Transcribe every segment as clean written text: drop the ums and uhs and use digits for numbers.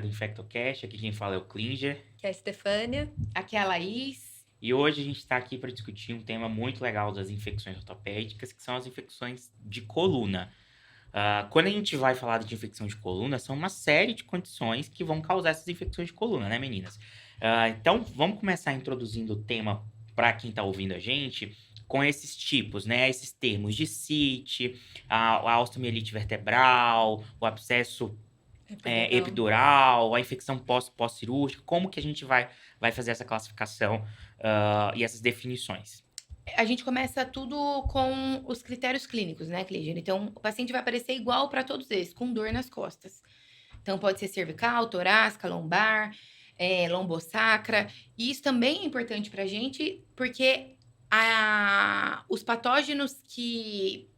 galera do InfectoCast. Aqui quem fala é o Klinger. Que é a Estefânia. Aqui é a Laís. E hoje a gente está aqui para discutir um tema muito legal das infecções ortopédicas, que são as infecções de coluna. Quando a gente vai falar de infecção de coluna, são uma série de condições que vão causar essas infecções de coluna, né, meninas? Então, vamos começar introduzindo o tema para quem está ouvindo a gente, com esses tipos, né? Esses termos de CIT, a osteomielite vertebral, o abscesso epidural, a infecção pós-cirúrgica. Como que a gente vai fazer essa classificação e essas definições? A gente começa tudo com os critérios clínicos, né, Cleiton? Então, o paciente vai aparecer igual para todos esses, com dor nas costas. Então, pode ser cervical, torácica, lombar, lombosacra. E isso também é importante para a gente, porque os patógenos que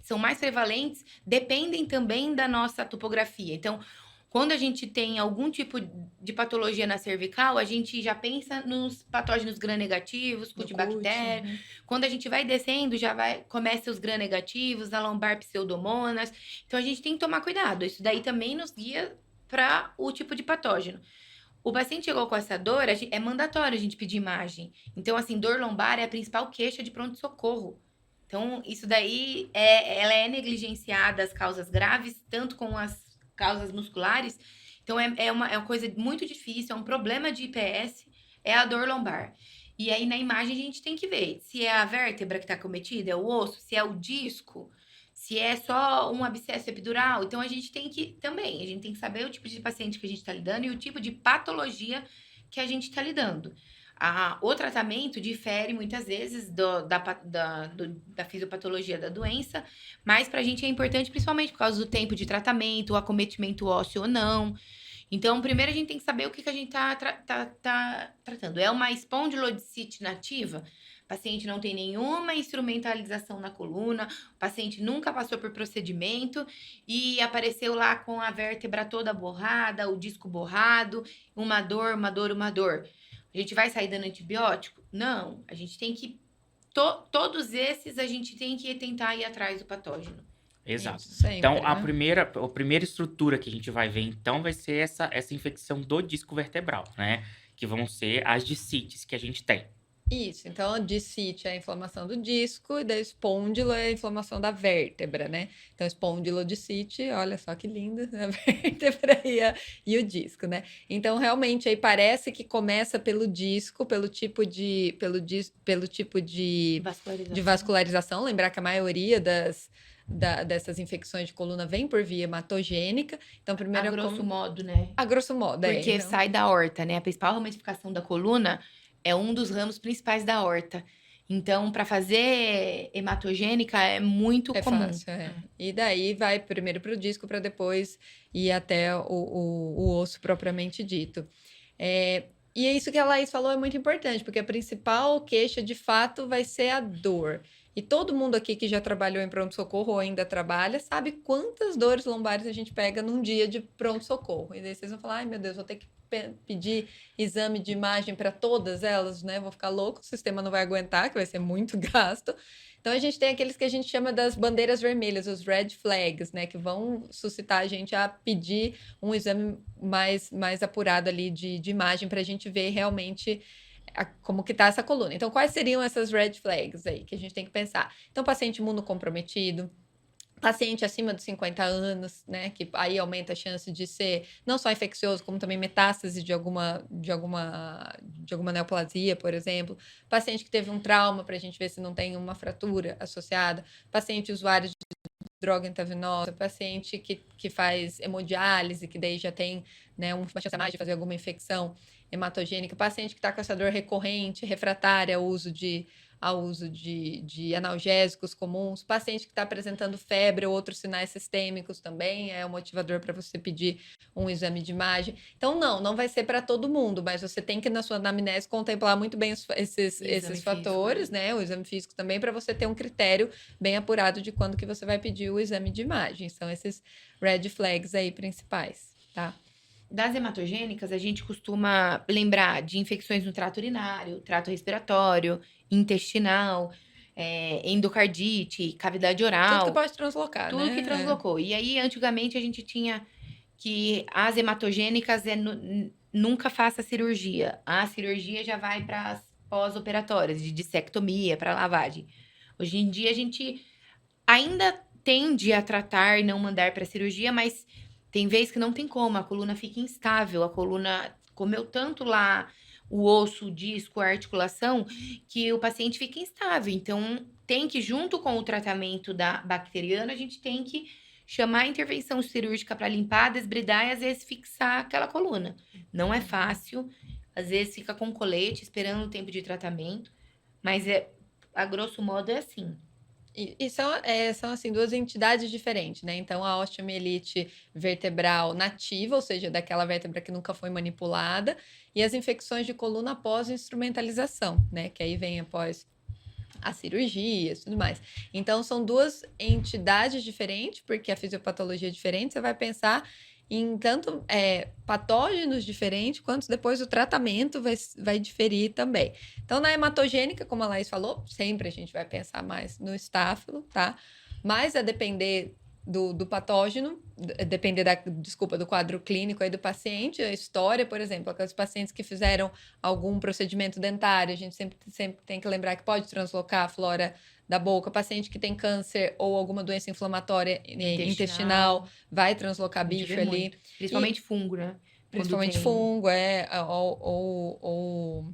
são mais prevalentes dependem também da nossa topografia. Então, quando a gente tem algum tipo de patologia na cervical, a gente já pensa nos patógenos gram-negativos, Cutibactéria. Quando a gente vai descendo, começa os gram-negativos, a lombar pseudomonas. Então, a gente tem que tomar cuidado. Isso daí também nos guia para o tipo de patógeno. O paciente chegou com essa dor, é mandatório a gente pedir imagem. Então, assim, dor lombar é a principal queixa de pronto-socorro. Então, isso daí, ela é negligenciada, as causas graves, tanto com as causas musculares. Então, é uma coisa muito difícil, é um problema de IPS, é a dor lombar. E aí, na imagem, a gente tem que ver se é a vértebra que está cometida, é o osso, se é o disco, se é só um abscesso epidural. Então, a gente tem que saber o tipo de paciente que a gente está lidando e o tipo de patologia que a gente está lidando. O tratamento difere muitas vezes da fisiopatologia da doença, mas para a gente é importante principalmente por causa do tempo de tratamento, o acometimento ósseo ou não. Então, primeiro a gente tem que saber o que a gente está tratando. É uma espondilodicite nativa? O paciente não tem nenhuma instrumentalização na coluna, o paciente nunca passou por procedimento e apareceu lá com a vértebra toda borrada, o disco borrado, uma dor. A gente vai sair dando antibiótico? Não. A gente tem que... todos esses a gente tem que tentar ir atrás do patógeno. Exato. Sempre, então, né? a primeira estrutura que a gente vai ver, então, vai ser essa infecção do disco vertebral, né? Que vão ser as discites que a gente tem. Isso, então a discite é a inflamação do disco e da espondilo é a inflamação da vértebra, né? Então, espondilodicite, olha só que linda, a vértebra e o disco, né? Então, realmente, aí parece que começa pelo disco, pelo tipo de vascularização. Lembrar que a maioria dessas infecções de coluna vem por via hematogênica. Então, primeiro a grosso modo, né? A grosso modo, Porque então... sai da aorta, né? A principal ramificação da coluna é um dos ramos principais da aorta. Então, para fazer hematogênica é muito comum. Fácil, E daí vai primeiro para o disco para depois ir até o osso propriamente dito. E é isso que a Laís falou é muito importante, porque a principal queixa, de fato, vai ser a dor. E todo mundo aqui que já trabalhou em pronto-socorro ou ainda trabalha, sabe quantas dores lombares a gente pega num dia de pronto-socorro. E daí vocês vão falar, ai meu Deus, vou ter que pedir exame de imagem para todas elas, né? Vou ficar louco, o sistema não vai aguentar, que vai ser muito gasto. Então, a gente tem aqueles que a gente chama das bandeiras vermelhas, os red flags, né? Que vão suscitar a gente a pedir um exame mais apurado ali de imagem para a gente ver realmente como que tá essa coluna. Então, quais seriam essas red flags aí que a gente tem que pensar? Então, paciente imunocomprometido, paciente acima dos 50 anos, né, que aí aumenta a chance de ser não só infeccioso, como também metástase de alguma neoplasia, por exemplo. Paciente que teve um trauma, para a gente ver se não tem uma fratura associada. Paciente usuário de droga intravenosa, paciente que faz hemodiálise, que daí já tem, né, uma chance a mais de fazer alguma infecção hematogênica. Paciente que está com essa dor recorrente, refratária ao uso de analgésicos comuns, paciente que está apresentando febre ou outros sinais sistêmicos também é um motivador para você pedir um exame de imagem. Então, não vai ser para todo mundo, mas você tem que, na sua anamnese, contemplar muito bem esses fatores, né? O exame físico também, para você ter um critério bem apurado de quando que você vai pedir o exame de imagem. São esses red flags aí principais, tá? Das hematogênicas, a gente costuma lembrar de infecções no trato urinário, trato respiratório, intestinal, endocardite, cavidade oral. Tudo que pode translocar, Tudo né? que translocou. E aí, antigamente, a gente tinha que as hematogênicas nunca faça cirurgia. A cirurgia já vai para as pós-operatórias, de dissectomia, para lavagem. Hoje em dia, a gente ainda tende a tratar e não mandar para cirurgia, mas tem vezes que não tem como, a coluna fica instável, a coluna comeu tanto lá o osso, o disco, a articulação, que o paciente fica instável. Então, tem que, junto com o tratamento da bacteriana, a gente tem que chamar a intervenção cirúrgica para limpar, desbridar e às vezes fixar aquela coluna. Não é fácil, às vezes fica com colete, esperando o tempo de tratamento, mas a grosso modo é assim. E são, assim, duas entidades diferentes, né? Então, a osteomielite vertebral nativa, ou seja, daquela vértebra que nunca foi manipulada, e as infecções de coluna após instrumentalização, né? Que aí vem após as cirurgias e tudo mais. Então, são duas entidades diferentes, porque a fisiopatologia é diferente. Você vai pensar em tanto patógenos diferentes, quanto depois o tratamento vai diferir também. Então, na hematogênica, como a Laís falou, sempre a gente vai pensar mais no estáfilo, tá? Mas a depender do patógeno, depender do quadro clínico aí do paciente, a história, por exemplo, aqueles pacientes que fizeram algum procedimento dentário, a gente sempre tem que lembrar que pode translocar a flora da boca. Paciente que tem câncer ou alguma doença inflamatória intestinal vai translocar bicho ali. Muito. Principalmente fungo, né? Principalmente fungo, ou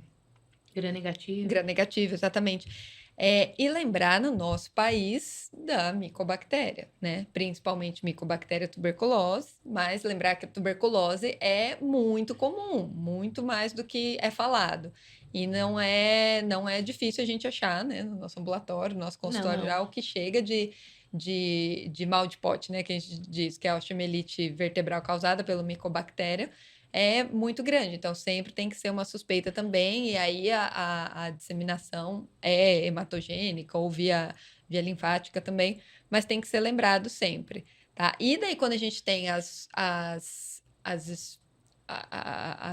gram-negativo. Gram-negativo, exatamente. E lembrar no nosso país da micobactéria, né? Principalmente micobactéria tuberculose, mas lembrar que a tuberculose é muito comum, muito mais do que é falado. E não é difícil a gente achar, né? No nosso ambulatório, no nosso consultório, o que chega de mal de pote, né? Que a gente diz que é a osteomielite vertebral causada pela micobactéria, é muito grande. Então, sempre tem que ser uma suspeita também, e aí a disseminação é hematogênica ou via linfática também, mas tem que ser lembrado sempre, tá? E daí, quando a gente tem as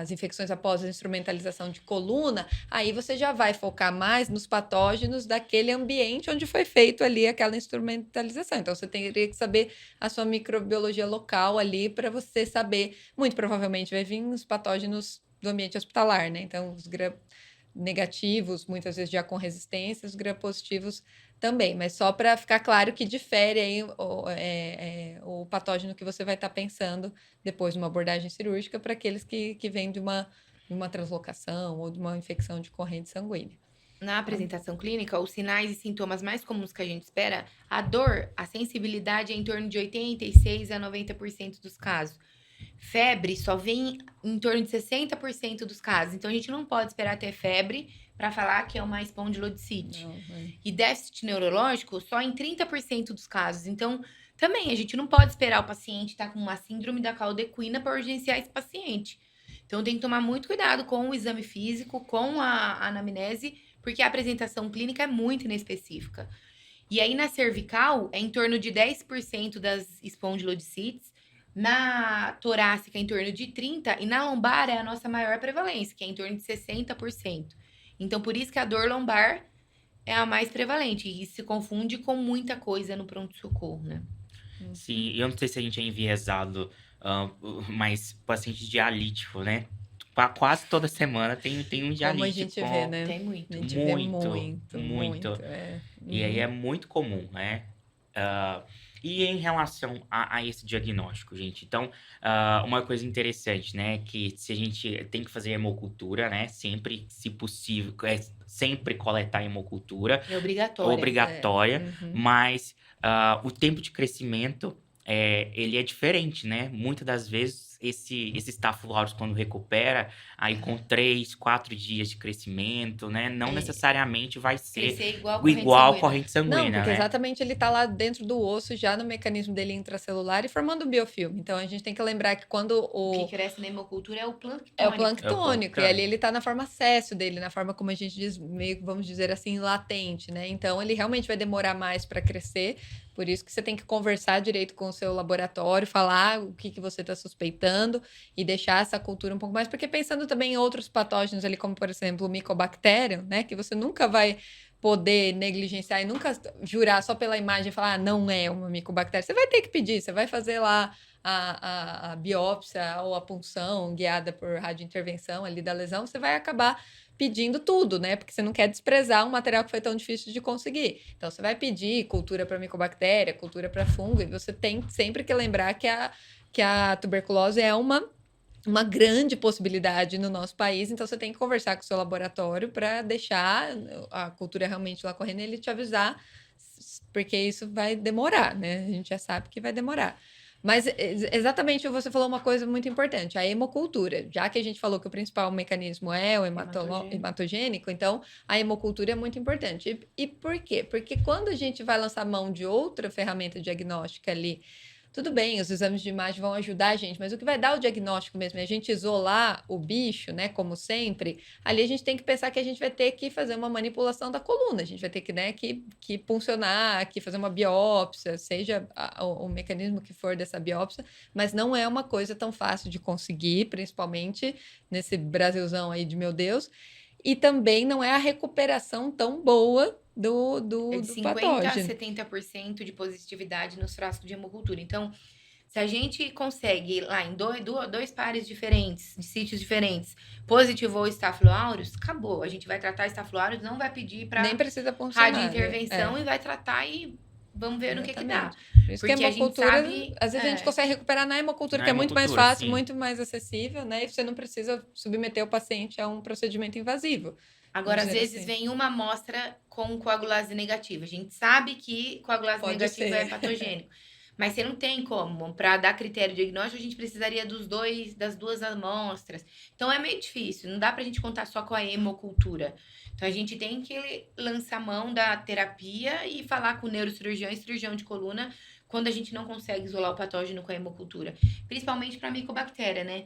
infecções após a instrumentalização de coluna, aí você já vai focar mais nos patógenos daquele ambiente onde foi feito ali aquela instrumentalização. Então, você teria que saber a sua microbiologia local ali para você saber. Muito provavelmente vai vir os patógenos do ambiente hospitalar, né? Então, os gram-negativos, muitas vezes já com resistência, os gram-positivos também, mas só para ficar claro que difere aí o patógeno que você vai estar pensando depois de uma abordagem cirúrgica para aqueles que vêm de uma translocação ou de uma infecção de corrente sanguínea. Na apresentação clínica, os sinais e sintomas mais comuns que a gente espera, a dor, a sensibilidade é em torno de 86% a 90% dos casos. Febre só vem em torno de 60% dos casos. Então, a gente não pode esperar ter febre para falar que é uma espondilodicite. E déficit neurológico só em 30% dos casos. Então, também, a gente não pode esperar o paciente estar com uma síndrome da caudequina para urgenciar esse paciente. Então, tem que tomar muito cuidado com o exame físico, com a anamnese, porque a apresentação clínica é muito inespecífica. E aí, na cervical, é em torno de 10% das espondilodicites, na torácica, em torno de 30%, e na lombar é a nossa maior prevalência, que é em torno de 60%. Então, por isso que a dor lombar é a mais prevalente, e se confunde com muita coisa no pronto-socorro, né? Sim, eu não sei se a gente é enviesado, mas paciente dialítico, né? Quase toda semana tem um dialítico. Como a gente vê, né? Tem muito. A gente vê muito. E aí é muito comum, né? E em relação a esse diagnóstico, gente? Então, uma coisa interessante, né? Que se a gente tem que fazer hemocultura, né? Sempre, se possível, sempre coletar hemocultura. É obrigatória. Obrigatória, mas o tempo de crescimento, ele é diferente, né? Muitas das vezes, esse Staphylococcus aureus, quando recupera, aí com 3, 4 dias de crescimento, né? Não necessariamente vai ser igual a corrente sanguínea. Não, porque né? exatamente ele tá lá dentro do osso, já no mecanismo dele intracelular e formando biofilme. Então, a gente tem que lembrar que quando O que cresce na hemocultura é o planctônico. É o planctônico. E ali ele tá na forma céssio dele, na forma, como a gente diz, meio que vamos dizer assim, latente, né? Então, ele realmente vai demorar mais para crescer. Por isso que você tem que conversar direito com o seu laboratório, falar o que você está suspeitando e deixar essa cultura um pouco mais. Porque pensando também em outros patógenos ali, como, por exemplo, o Mycobacterium, né? Que você nunca vai poder negligenciar e nunca jurar só pela imagem e falar, não é uma micobactéria. Você vai ter que pedir, você vai fazer lá a biópsia ou a punção guiada por radiointervenção ali da lesão, você vai acabar pedindo tudo, né? Porque você não quer desprezar um material que foi tão difícil de conseguir. Então, você vai pedir cultura para micobactéria, cultura para fungo, e você tem sempre que lembrar que a tuberculose é uma grande possibilidade no nosso país, então você tem que conversar com o seu laboratório para deixar a cultura realmente lá correndo e ele te avisar, porque isso vai demorar, né? A gente já sabe que vai demorar. Mas exatamente você falou uma coisa muito importante, a hemocultura. Já que a gente falou que o principal mecanismo é o hematogênico, então a hemocultura é muito importante. E por quê? Porque quando a gente vai lançar mão de outra ferramenta diagnóstica ali, tudo bem, os exames de imagem vão ajudar a gente, mas o que vai dar o diagnóstico mesmo é a gente isolar o bicho, né? Como sempre, ali a gente tem que pensar que a gente vai ter que fazer uma manipulação da coluna, a gente vai ter que, né, que puncionar, que fazer uma biópsia, seja o mecanismo que for dessa biópsia, mas não é uma coisa tão fácil de conseguir, principalmente nesse Brasilzão aí de meu Deus. E também não é a recuperação tão boa É de do 50% a patógeno. 70% de positividade nos frascos de hemocultura. Então, se a gente consegue ir lá em dois pares diferentes, de sítios diferentes, positivou o Staphylo aureus, acabou. A gente vai tratar Staphylo aureus, não vai pedir para Nem precisa puncionar. radiointervenção e vai tratar e vamos ver no que dá. Exatamente. Por isso que Porque a a gente hemocultura, sabe. às vezes a gente consegue recuperar na hemocultura, Na que é muito mais hemocultura, fácil, sim. muito mais acessível, né? E você não precisa submeter o paciente a um procedimento invasivo. Agora, às Vamos dizer vezes, assim. vem uma amostra com coagulase negativa. A gente sabe que coagulase Pode negativa ser. é patogênico. Mas você não tem como. Para dar critério diagnóstico, a gente precisaria das duas amostras. Então, é meio difícil. Não dá para a gente contar só com a hemocultura. Então, a gente tem que lançar mão da terapia e falar com o neurocirurgião e cirurgião de coluna quando a gente não consegue isolar o patógeno com a hemocultura. Principalmente para micobactéria, né?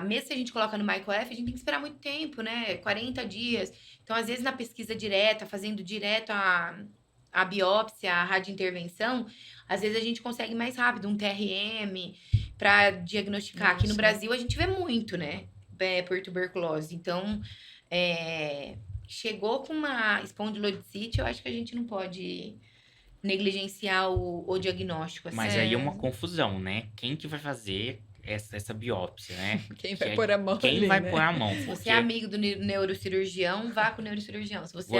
Mesmo se a gente coloca no MycoF, a gente tem que esperar muito tempo, né? 40 dias. Então, às vezes, na pesquisa direta, fazendo direto a biópsia, a radiointervenção, às vezes a gente consegue mais rápido um TRM para diagnosticar. Aqui no Brasil, a gente vê muito, né? Por tuberculose. Então, chegou com uma espondilodicite, eu acho que a gente não pode negligenciar o diagnóstico. Assim. Mas aí é uma confusão, né? Quem que vai fazer essa biópsia, né? Quem vai pôr a mão Quem ali, vai né? pôr a mão? Se você Porque é amigo do neurocirurgião, vá com o neurocirurgião. Se você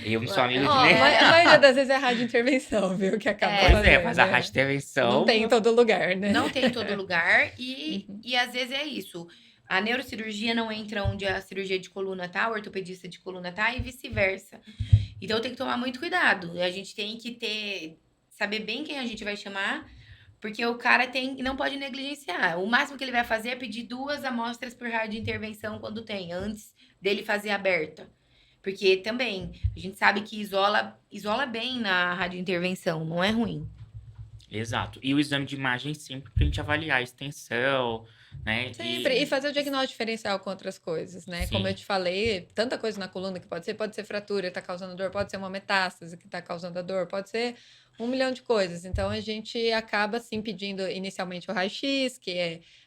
eu não sou amigo de Ó, ninguém. a maioria das vezes é radiointervenção, viu? Que acaba Pois fazendo, mas a né? radiointervenção... Não tem em todo lugar, né? Não tem em todo lugar e às vezes é isso. A neurocirurgia não entra onde a cirurgia de coluna tá, o ortopedista de coluna tá e vice-versa. Então tem que tomar muito cuidado. A gente tem que saber bem quem a gente vai chamar, porque o cara não pode negligenciar. O máximo que ele vai fazer é pedir 2 amostras por radiointervenção quando tem, antes dele fazer aberta. Porque também a gente sabe que isola bem na radiointervenção, não é ruim. Exato. E o exame de imagem sempre pra gente avaliar a extensão, né? Sempre. E fazer o diagnóstico diferencial com outras coisas, né? Sim. Como eu te falei, tanta coisa na coluna que pode ser fratura que tá causando dor, pode ser uma metástase que tá causando a dor, pode ser 1 milhão de coisas. Então, a gente acaba, assim, pedindo inicialmente o raio-x,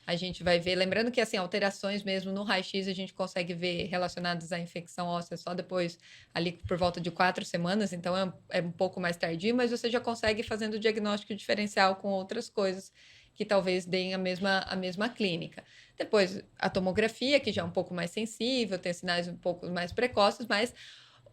a gente vai ver, lembrando que, assim, alterações mesmo no raio-x a gente consegue ver relacionadas à infecção óssea só depois, ali por volta de 4 semanas, então é um pouco mais tardio, mas você já consegue fazendo o diagnóstico diferencial com outras coisas que talvez deem a mesma clínica. Depois, a tomografia, que já é um pouco mais sensível, tem sinais um pouco mais precoces, mas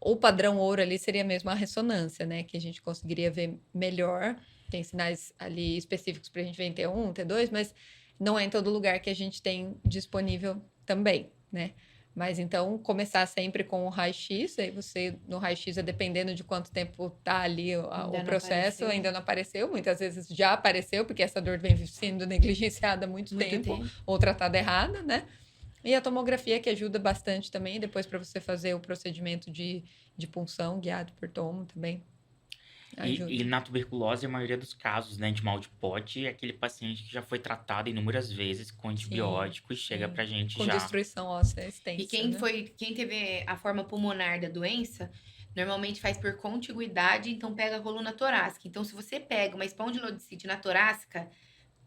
o padrão ouro ali seria mesmo a ressonância, né? Que a gente conseguiria ver melhor. Tem sinais ali específicos para a gente ver em T1, T2, mas não é em todo lugar que a gente tem disponível também, né? Mas então, começar sempre com o raio-x, aí você, no raio-x, dependendo de quanto tempo tá ali o processo, ainda não apareceu, muitas vezes já apareceu, porque essa dor vem sendo negligenciada há muito tempo, ou tratada errada, né? E a tomografia, que ajuda bastante também, depois para você fazer o procedimento de punção guiado por tomo também. E na tuberculose, a maioria dos casos, né, de mal de pote é aquele paciente que já foi tratado inúmeras vezes com antibiótico e chega pra gente com já. destruição óssea extensa. E quem teve a forma pulmonar da doença, normalmente faz por contiguidade, então pega a coluna torácica. Então, se você pega uma espondilodicite na torácica,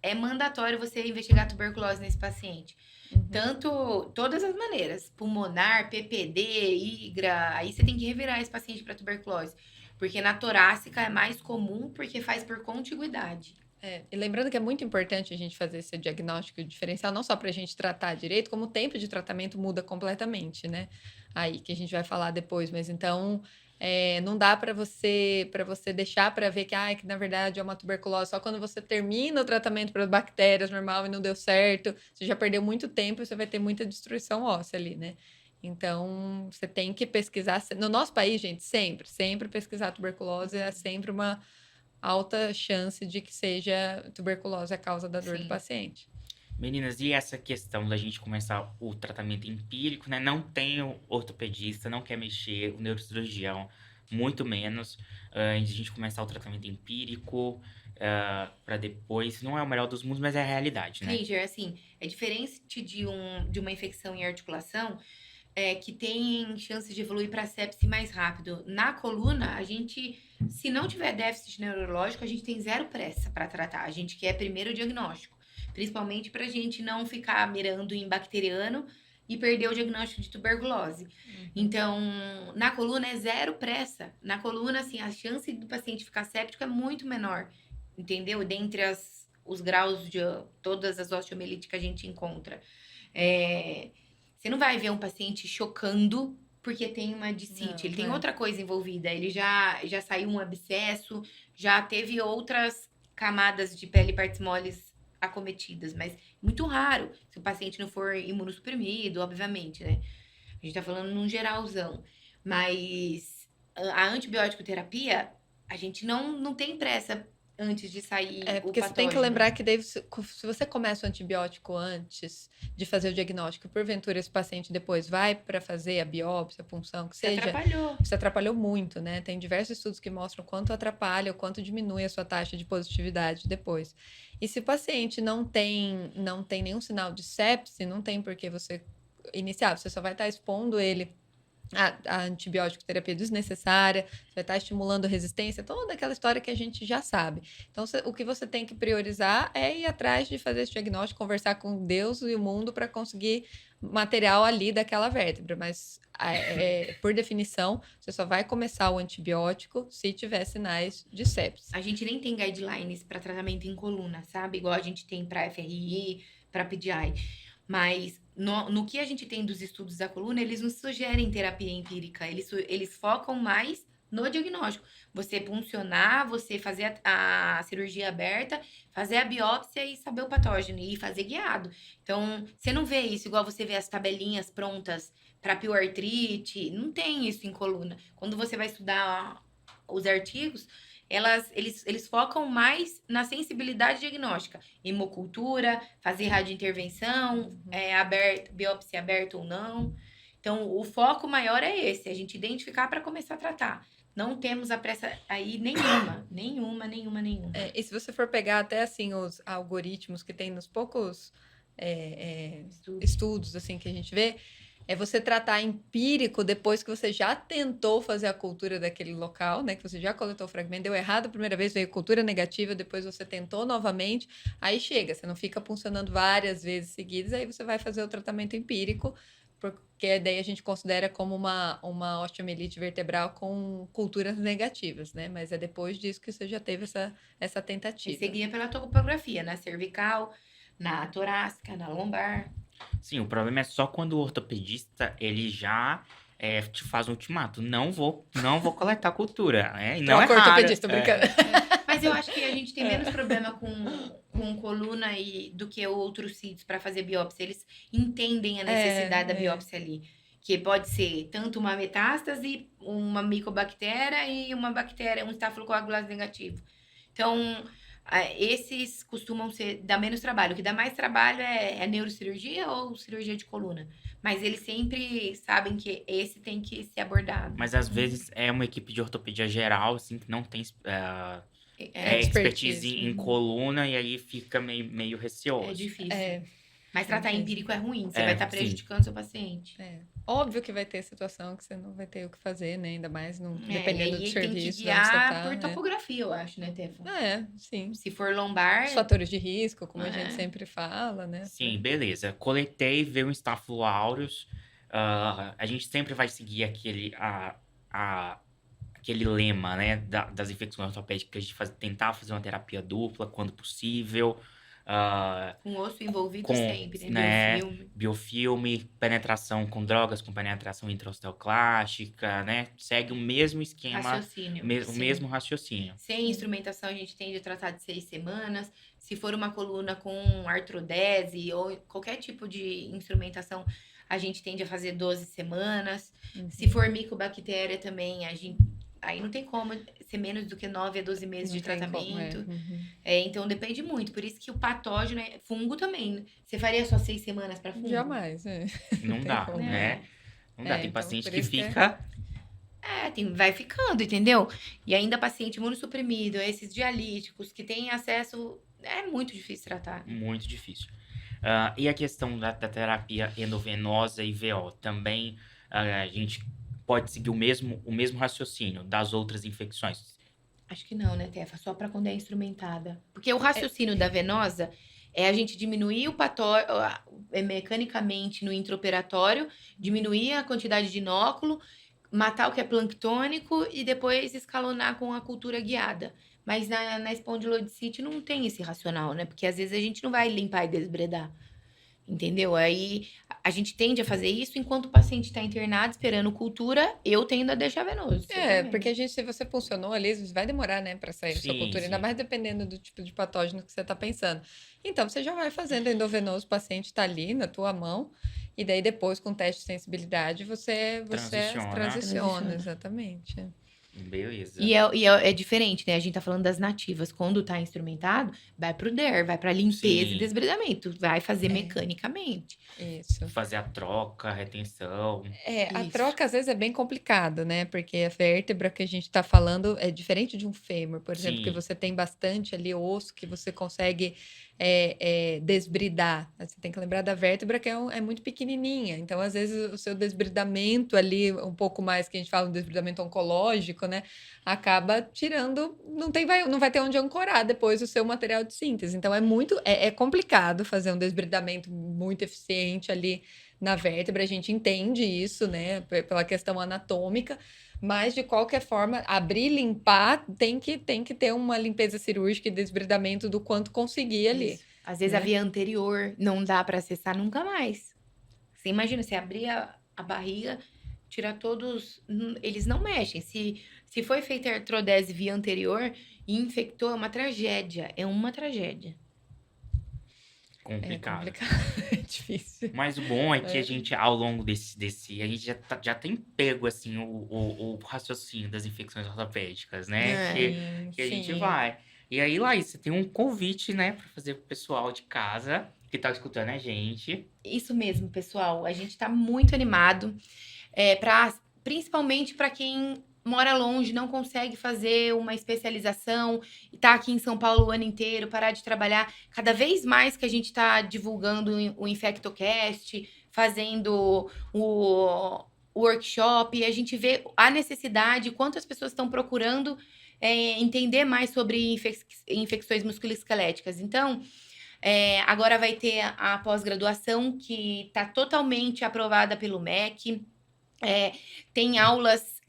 é mandatório você investigar a tuberculose nesse paciente. Todas as maneiras, pulmonar, PPD, IGRA, aí você tem que revirar esse paciente para tuberculose. Porque na torácica é mais comum, porque faz por contiguidade. E lembrando que é muito importante a gente fazer esse diagnóstico diferencial, não só para a gente tratar direito, como o tempo de tratamento muda completamente, né? Aí que a gente vai falar depois, mas então não dá para você deixar para ver que na verdade é uma tuberculose só quando você termina o tratamento para as bactérias normal e não deu certo, você já perdeu muito tempo e você vai ter muita destruição óssea ali, né? Então, você tem que pesquisar. No nosso país, gente, sempre pesquisar tuberculose é sempre uma alta chance de que seja tuberculose a causa da dor do Sim. paciente. Meninas, e essa questão da gente começar o tratamento empírico, né? Não tem o ortopedista, não quer mexer, o neurocirurgião, muito menos. Antes de a gente começar o tratamento empírico, para depois, não é o melhor dos mundos, mas é a realidade, né? Cleager, assim, é diferente de uma infecção em articulação, que tem chances de evoluir para sepse mais rápido. Na coluna, a gente, se não tiver déficit neurológico, a gente tem zero pressa para tratar. A gente quer primeiro o diagnóstico, principalmente para a gente não ficar mirando em bacteriano e perder o diagnóstico de tuberculose. Então, na coluna é zero pressa. Na coluna, assim, a chance do paciente ficar séptico é muito menor, entendeu? Dentre os graus de todas as osteomielites que a gente encontra. Você não vai ver um paciente chocando porque tem uma discite. Ele tem outra coisa envolvida. Ele já saiu um abscesso, já teve outras camadas de pele e partes moles acometidas, mas muito raro se o paciente não for imunossuprimido, obviamente, né? A gente tá falando num geralzão. Mas a antibiótico terapia, a gente não tem pressa antes de sair o Porque você tem que patógeno. lembrar que daí, se você começa o antibiótico antes de fazer o diagnóstico, porventura esse paciente depois vai para fazer a biópsia, a punção, que Você seja, atrapalhou. você atrapalhou muito, né? Tem diversos estudos que mostram quanto atrapalha, o quanto diminui a sua taxa de positividade depois. E se o paciente não tem nenhum sinal de sepse, não tem por que você iniciar, você só vai estar expondo ele a antibiótico terapia desnecessária, vai estar estimulando resistência, toda aquela história que a gente já sabe. Então, o que você tem que priorizar é ir atrás de fazer esse diagnóstico, conversar com Deus e o mundo para conseguir material ali daquela vértebra. Mas, por definição, você só vai começar o antibiótico se tiver sinais de sepse. A gente nem tem guidelines para tratamento em coluna, sabe? Igual a gente tem para FRI, para PDI. Mas no que a gente tem dos estudos da coluna, eles não sugerem terapia empírica. Eles focam mais no diagnóstico. Você puncionar, você fazer a cirurgia aberta, fazer a biópsia e saber o patógeno e fazer guiado. Então, você não vê isso igual você vê as tabelinhas prontas para pioartrite. Não tem isso em coluna. Quando você vai estudar os artigos, eles focam mais na sensibilidade diagnóstica. Hemocultura, fazer radiointervenção, biópsia aberta ou não. Então, o foco maior é esse, a gente identificar para começar a tratar. Não temos a pressa aí nenhuma. E se você for pegar até assim os algoritmos que tem nos poucos estudos assim que a gente vê, é você tratar empírico depois que você já tentou fazer a cultura daquele local, né? Que você já coletou o fragmento, deu errado a primeira vez, veio cultura negativa, depois você tentou novamente, aí chega, você não fica funcionando várias vezes seguidas, aí você vai fazer o tratamento empírico, porque daí a gente considera como uma osteomielite vertebral com culturas negativas, né? Mas é depois disso que você já teve essa E tentativa. seguia pela topografia, na cervical, na torácica, na lombar. Sim, o problema é só quando o ortopedista, ele já te faz um ultimato. Não vou coletar cultura, né? E não é Troca o raro. ortopedista, tô brincando. Mas eu acho que a gente tem menos problema com coluna do que outros sítios para fazer biópsia. Eles entendem a necessidade da biópsia ali. Que pode ser tanto uma metástase, uma micobactéria e uma bactéria, um estafilocoagulase negativo. Então, esses costumam dar menos trabalho. O que dá mais trabalho é neurocirurgia ou cirurgia de coluna. Mas eles sempre sabem que esse tem que ser abordado. Mas às vezes é uma equipe de ortopedia geral, assim, que não tem expertise em coluna e aí fica meio receoso. É difícil. Mas tratar empírico é ruim, você vai estar prejudicando sim. seu paciente. Óbvio que vai ter situação que você não vai ter o que fazer, né? Ainda mais dependendo do serviço. Tem que guiar por topografia, eu acho, né, Tefa? Sim. Se for lombar... Os fatores de risco, como a gente sempre fala, né? Sim, beleza. Coletei, veio um Staphylo aureus. A gente sempre vai seguir aquele lema, né, das infecções ortopédicas de tentar fazer uma terapia dupla quando possível, Com osso envolvido com, sempre, né? né, Biofilme. biofilme, penetração com drogas, com penetração intraosteoclástica, né, segue o mesmo esquema, Raciocínio, o sim. mesmo raciocínio. Sem instrumentação, a gente tende a tratar de 6 semanas. Se for uma coluna com artrodese ou qualquer tipo de instrumentação, a gente tende a fazer 12 semanas. Se for micobactéria também, aí não tem como ser menos do que 9 a 12 meses de tratamento. Então depende muito. Por isso que o patógeno é fungo também. Você faria só 6 semanas para fungo? Jamais, Não tem dá, como. né? Não dá. Tem então, paciente por que isso fica Vai ficando, entendeu? E ainda paciente imunossuprimido, esses dialíticos que têm acesso, é muito difícil tratar. muito difícil. E a questão da terapia endovenosa e VO, também a gente pode seguir o mesmo raciocínio das outras infecções. Acho que não, né, Tefa? Só para quando é instrumentada. Porque o raciocínio da venosa é a gente diminuir o mecanicamente no intraoperatório, diminuir a quantidade de inóculo, matar o que é planctônico e depois escalonar com a cultura guiada. Mas na espondilodicite não tem esse racional, né? Porque às vezes a gente não vai limpar e desbredar. Entendeu? Aí a gente tende a fazer isso enquanto o paciente está internado esperando cultura, eu tendo a deixar venoso. Porque se você funcionou ali, vai demorar, né, para sair a sua Sim, cultura, ainda sim. mais dependendo do tipo de patógeno que você tá pensando. Então, você já vai fazendo endovenoso, o paciente tá ali na tua mão, e daí depois, com teste de sensibilidade, você Transiciona. transiciona, exatamente. Beleza. E é diferente, né? A gente tá falando das nativas. Quando tá instrumentado, vai pro DER, vai pra limpeza Sim. e desbridamento. Vai fazer mecanicamente. Isso. Fazer a troca, a retenção. A Isso. troca às vezes é bem complicado, né? Porque a vértebra que a gente está falando é diferente de um fêmur, por exemplo, que Sim. você tem bastante ali osso que você consegue desbridar. Você tem que lembrar da vértebra que é muito pequenininha. Então, às vezes, o seu desbridamento ali, um pouco mais que a gente fala, um desbridamento oncológico, né? Acaba tirando, não vai ter onde ancorar depois o seu material de síntese. Então, é complicado fazer um desbridamento muito eficiente ali na vértebra, a gente entende isso, né, pela questão anatômica, mas de qualquer forma, abrir e limpar tem que ter uma limpeza cirúrgica e desbridamento do quanto conseguir ali. Isso. Às vezes né? a via anterior não dá para acessar nunca mais. Você imagina, você abrir a barriga, tirar todos. Eles não mexem. Se foi feita artrodese via anterior e infectou, é uma tragédia. É uma tragédia. Complicado. É complicado, é difícil. Mas o bom é que a gente, ao longo desse a gente já tem pego, assim, o raciocínio das infecções ortopédicas, né? Que a gente vai. E aí, Laís, você tem um convite, né, para fazer pro pessoal de casa que tá escutando a gente. Isso mesmo, pessoal. A gente tá muito animado. Principalmente para quem mora longe, não consegue fazer uma especialização e tá aqui em São Paulo o ano inteiro, parar de trabalhar. Cada vez mais que a gente está divulgando o InfectoCast, fazendo o workshop, a gente vê a necessidade, quantas pessoas estão procurando entender mais sobre infecções musculoesqueléticas. Então, agora vai ter a pós-graduação que está totalmente aprovada pelo MEC. Tem aulas,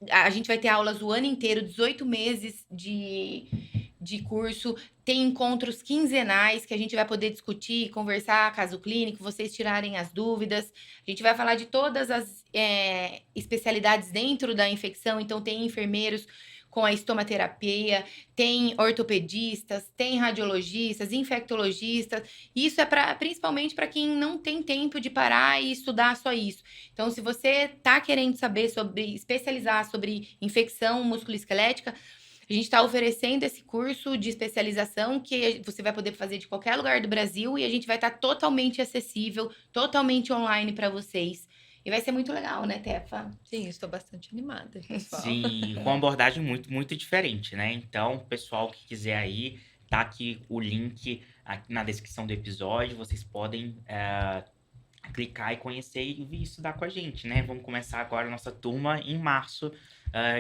a gente vai ter aulas o ano inteiro, 18 meses de curso, tem encontros quinzenais que a gente vai poder discutir, conversar, caso clínico, vocês tirarem as dúvidas. A gente vai falar de todas as especialidades dentro da infecção, então tem enfermeiros com a estomaterapia, tem ortopedistas, tem radiologistas, infectologistas. Isso é principalmente para quem não tem tempo de parar e estudar só isso. Então, se você está querendo saber especializar sobre infecção musculoesquelética, a gente está oferecendo esse curso de especialização que você vai poder fazer de qualquer lugar do Brasil e a gente vai estar totalmente acessível, totalmente online para vocês. E vai ser muito legal, né, Tefa? Sim, estou bastante animada, pessoal. Sim, com uma abordagem muito, muito diferente, né? Então, pessoal que quiser aí, tá aqui o link aqui na descrição do episódio, vocês podem clicar e conhecer e estudar com a gente, né? Vamos começar agora a nossa turma em março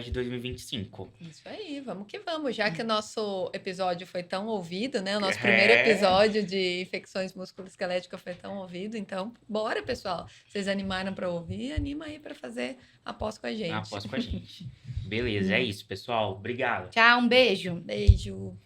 de 2025. Isso aí, vamos que vamos. Já que o nosso episódio foi tão ouvido, né? O nosso primeiro episódio de infecções musculoesqueléticas foi tão ouvido. Então, bora, pessoal. Vocês animaram para ouvir? Anima aí para fazer após com a gente. Após com a gente. Beleza, é isso, pessoal. Obrigado. Tchau, um beijo. Beijo.